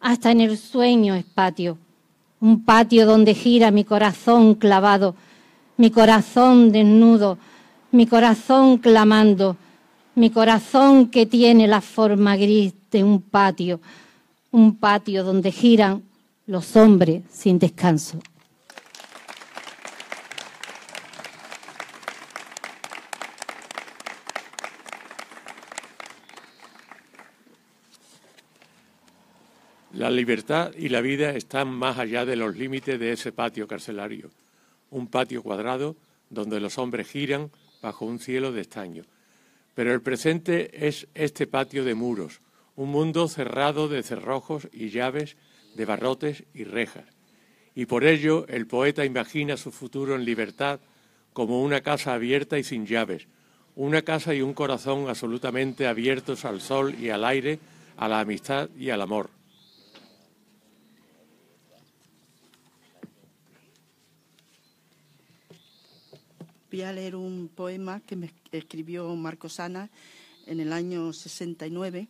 hasta en el sueño es patio. Un patio donde gira mi corazón clavado, mi corazón desnudo, mi corazón clamando, mi corazón que tiene la forma gris de un patio donde giran los hombres sin descanso. La libertad y la vida están más allá de los límites de ese patio carcelario, un patio cuadrado donde los hombres giran bajo un cielo de estaño. Pero el presente es este patio de muros, un mundo cerrado de cerrojos y llaves, de barrotes y rejas. Y por ello el poeta imagina su futuro en libertad como una casa abierta y sin llaves, una casa y un corazón absolutamente abiertos al sol y al aire, a la amistad y al amor. Voy a leer un poema que me escribió Marcos Ana en el año 69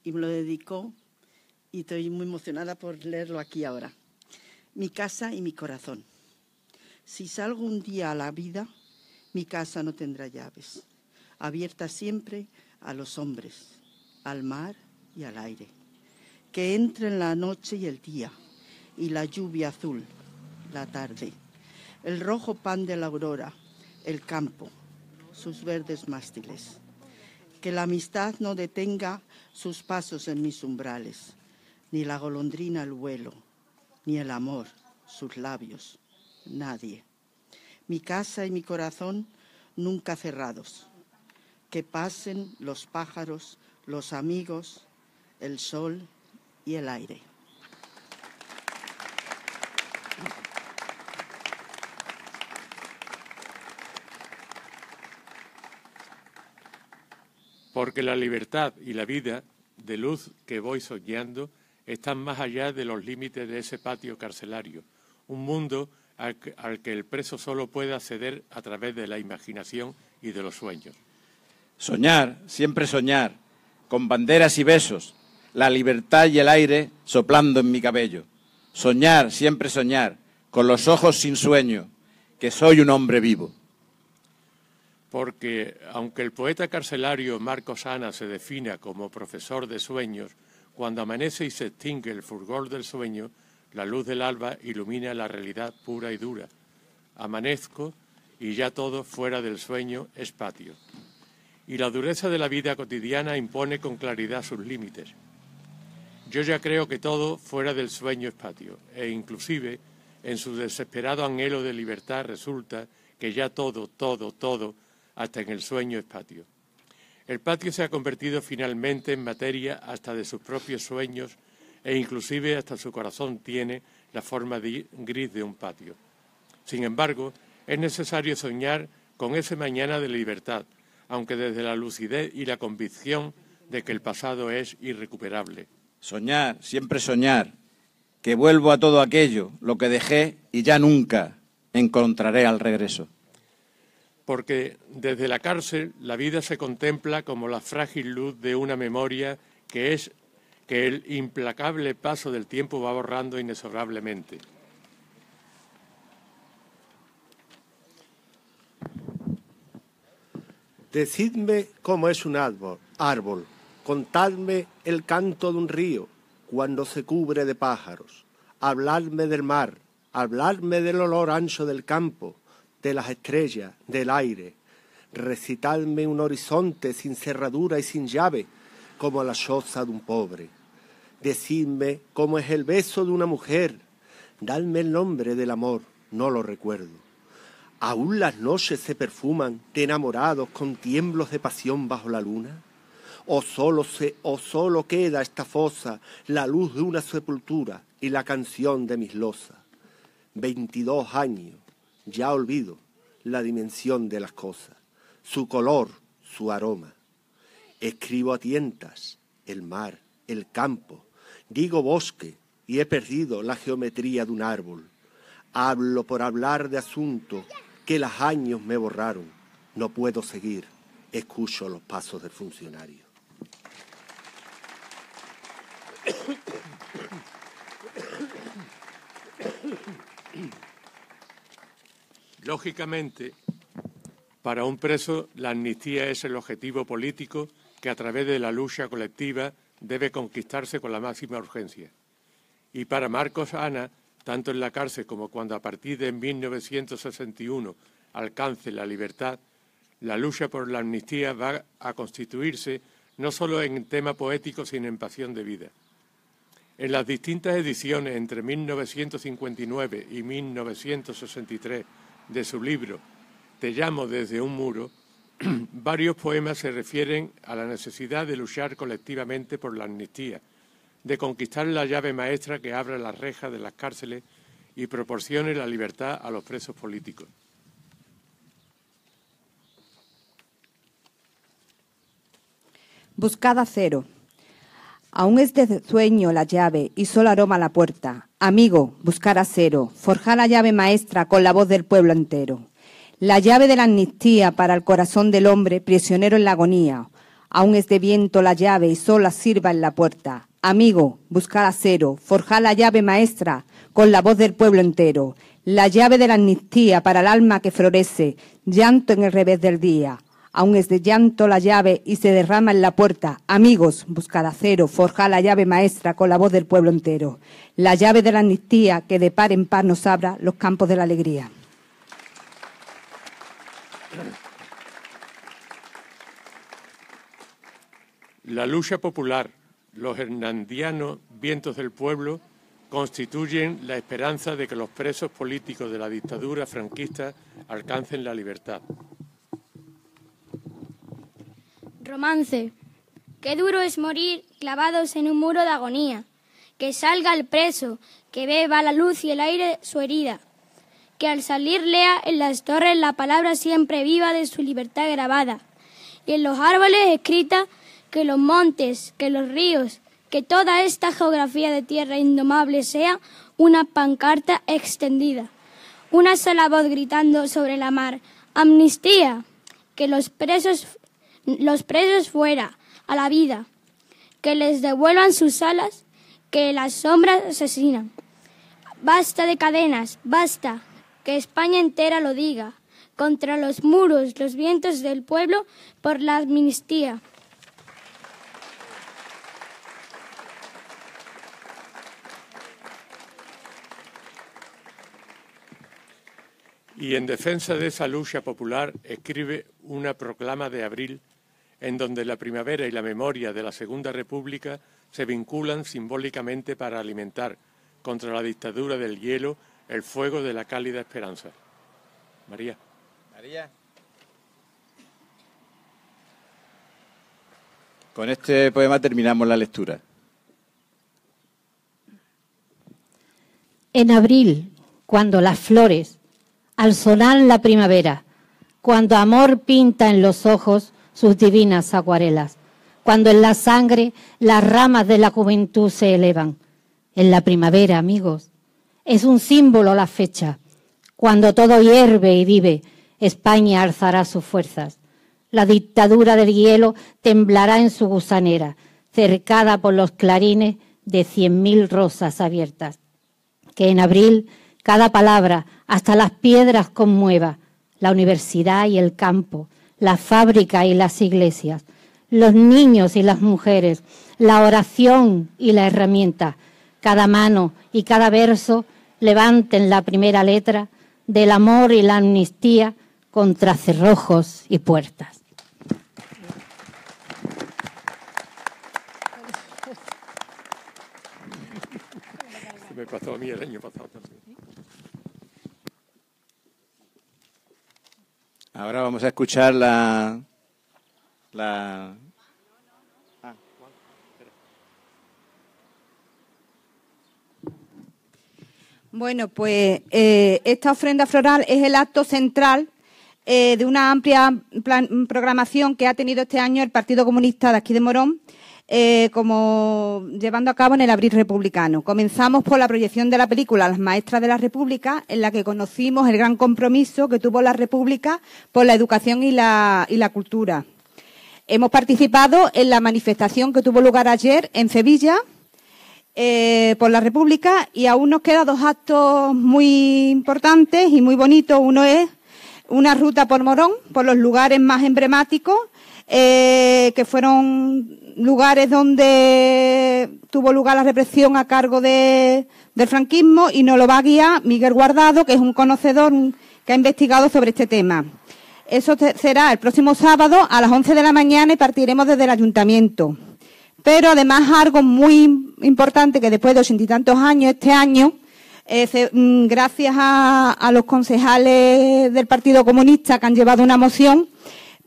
y me lo dedicó y estoy muy emocionada por leerlo aquí ahora. Mi casa y mi corazón. Si salgo un día a la vida, mi casa no tendrá llaves, abierta siempre a los hombres, al mar y al aire. Que entren la noche y el día, y la lluvia azul, la tarde, el rojo pan de la aurora, el campo, sus verdes mástiles. Que la amistad no detenga sus pasos en mis umbrales, ni la golondrina el vuelo, ni el amor sus labios, nadie. Mi casa y mi corazón nunca cerrados. Que pasen los pájaros, los amigos, el sol y el aire. Porque la libertad y la vida de luz que voy soñando están más allá de los límites de ese patio carcelario, un mundo al que el preso solo puede acceder a través de la imaginación y de los sueños. Soñar, siempre soñar, con banderas y besos, la libertad y el aire soplando en mi cabello. Soñar, siempre soñar, con los ojos sin sueño, que soy un hombre vivo. Porque, aunque el poeta carcelario Marcos Ana se defina como profesor de sueños, cuando amanece y se extingue el fulgor del sueño, la luz del alba ilumina la realidad pura y dura. Amanezco y ya todo fuera del sueño es patio. Y la dureza de la vida cotidiana impone con claridad sus límites. Yo ya creo que todo fuera del sueño es patio, e inclusive en su desesperado anhelo de libertad resulta que ya todo, hasta en el sueño es patio. El patio se ha convertido finalmente en materia hasta de sus propios sueños e inclusive hasta su corazón tiene la forma gris de un patio. Sin embargo, es necesario soñar con ese mañana de libertad, aunque desde la lucidez y la convicción de que el pasado es irrecuperable. Soñar, siempre soñar, que vuelvo a todo aquello, lo que dejé y ya nunca encontraré al regreso. Porque desde la cárcel la vida se contempla como la frágil luz de una memoria que el implacable paso del tiempo va borrando inexorablemente. Decidme cómo es un árbol, contadme el canto de un río cuando se cubre de pájaros, habladme del mar, habladme del olor ancho del campo, de las estrellas, del aire, recitadme un horizonte sin cerradura y sin llave, como la choza de un pobre. Decidme cómo es el beso de una mujer, dadme el nombre del amor, no lo recuerdo. ¿Aún las noches se perfuman de enamorados con tiemblos de pasión bajo la luna? ¿O solo queda esta fosa, la luz de una sepultura y la canción de mis losas? 22 años, ya olvido la dimensión de las cosas, su color, su aroma. Escribo a tientas el mar, el campo, digo bosque y he perdido la geometría de un árbol. Hablo por hablar de asuntos que los años me borraron. No puedo seguir, escucho los pasos del funcionario. Lógicamente, para un preso, la amnistía es el objetivo político que a través de la lucha colectiva debe conquistarse con la máxima urgencia. Y para Marcos Ana, tanto en la cárcel como cuando a partir de 1961 alcance la libertad, la lucha por la amnistía va a constituirse no solo en tema poético, sino en pasión de vida. En las distintas ediciones entre 1959 y 1963 de su libro Te llamo desde un muro, varios poemas se refieren a la necesidad de luchar colectivamente por la amnistía, de conquistar la llave maestra que abra las rejas de las cárceles y proporcione la libertad a los presos políticos. Buscada cero. Aún es de sueño la llave y solo aroma la puerta. Amigo, buscar a cero, forjar la llave maestra con la voz del pueblo entero. La llave de la amnistía para el corazón del hombre prisionero en la agonía. Aún es de viento la llave y sola sirva en la puerta. Amigo, buscar acero, forjar la llave maestra con la voz del pueblo entero, la llave de la amnistía para el alma que florece, llanto en el revés del día. Aún es de llanto la llave y se derrama en la puerta. Amigos, buscad acero, forjad la llave maestra con la voz del pueblo entero. La llave de la amnistía que de par en par nos abra los campos de la alegría. La lucha popular, los hernandianos vientos del pueblo, constituyen la esperanza de que los presos políticos de la dictadura franquista alcancen la libertad. Romance. Qué duro es morir clavados en un muro de agonía. Que salga el preso, que beba la luz y el aire su herida. Que al salir lea en las torres la palabra siempre viva de su libertad grabada. Y en los árboles escrita, que los montes, que los ríos, que toda esta geografía de tierra indomable sea una pancarta extendida. Una sola voz gritando sobre la mar. Amnistía. Que los presos fuera, a la vida, que les devuelvan sus alas, que las sombras asesinan. Basta de cadenas, basta, que España entera lo diga, contra los muros, los vientos del pueblo, por la amnistía. Y en defensa de esa lucha popular escribe una proclama de abril en donde la primavera y la memoria de la Segunda República se vinculan simbólicamente para alimentar contra la dictadura del hielo el fuego de la cálida esperanza. María. María. Con este poema terminamos la lectura. En abril, cuando las flores, al sonar la primavera, cuando amor pinta en los ojos sus divinas acuarelas, cuando en la sangre las ramas de la juventud se elevan. En la primavera, amigos, es un símbolo la fecha. Cuando todo hierve y vive, España alzará sus fuerzas. La dictadura del hielo temblará en su gusanera, cercada por los clarines de 100.000 rosas abiertas. Que en abril cada palabra, hasta las piedras, conmueva, la universidad y el campo, la fábrica y las iglesias, los niños y las mujeres, la oración y la herramienta. Cada mano y cada verso levanten la primera letra del amor y la amnistía contra cerrojos y puertas. Se me pasó a mí el año pasado también. Ahora vamos a escuchar la... Bueno, pues esta ofrenda floral es el acto central de una amplia programación que ha tenido este año el Partido Comunista de aquí de Morón, como llevando a cabo en el Abril Republicano. Comenzamos por la proyección de la película Las Maestras de la República, en la que conocimos el gran compromiso que tuvo la República por la educación y la cultura. Hemos participado en la manifestación que tuvo lugar ayer en Sevilla por la República, y aún nos quedan dos actos muy importantes y muy bonitos. Uno es una ruta por Morón, por los lugares más emblemáticos, que fueron lugares donde tuvo lugar la represión a cargo del franquismo, y nos lo va a guiar Miguel Guardado, que es un conocedor que ha investigado sobre este tema. Eso será el próximo sábado a las 11 de la mañana y partiremos desde el ayuntamiento. Pero además algo muy importante, que después de 80 y tantos años, este año, gracias a los concejales del Partido Comunista que han llevado una moción,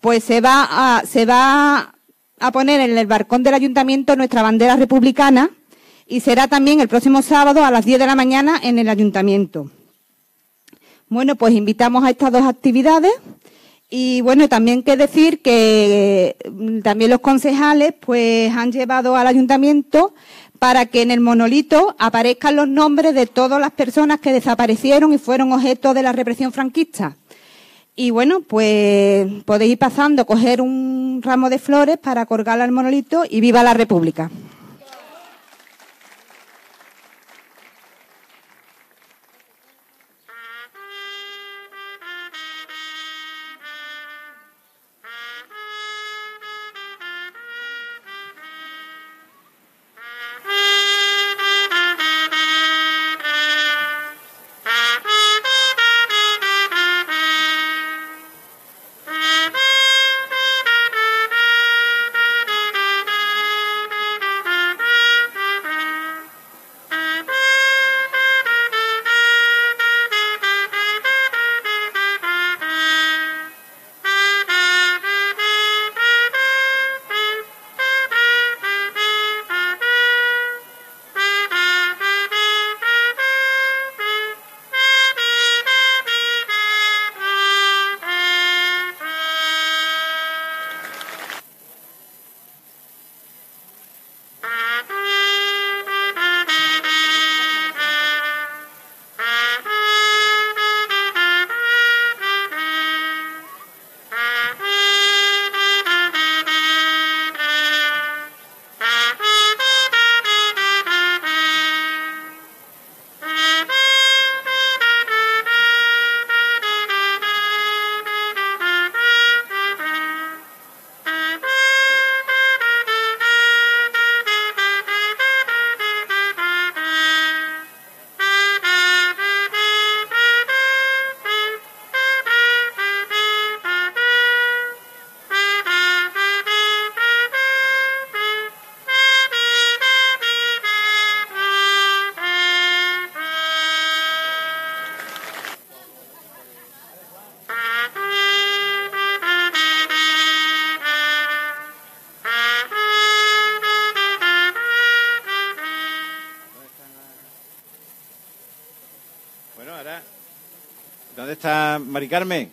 pues se va a poner en el balcón del ayuntamiento nuestra bandera republicana, y será también el próximo sábado a las 10 de la mañana en el ayuntamiento. Bueno, pues invitamos a estas dos actividades. Y bueno, también que decir que también los concejales pues han llevado al ayuntamiento para que en el monolito aparezcan los nombres de todas las personas que desaparecieron y fueron objeto de la represión franquista. Y bueno, pues podéis ir pasando, coger un ramo de flores para colgarla al monolito, y viva la República. ¿Dónde está Mari Carmen?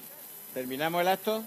¿Terminamos el acto?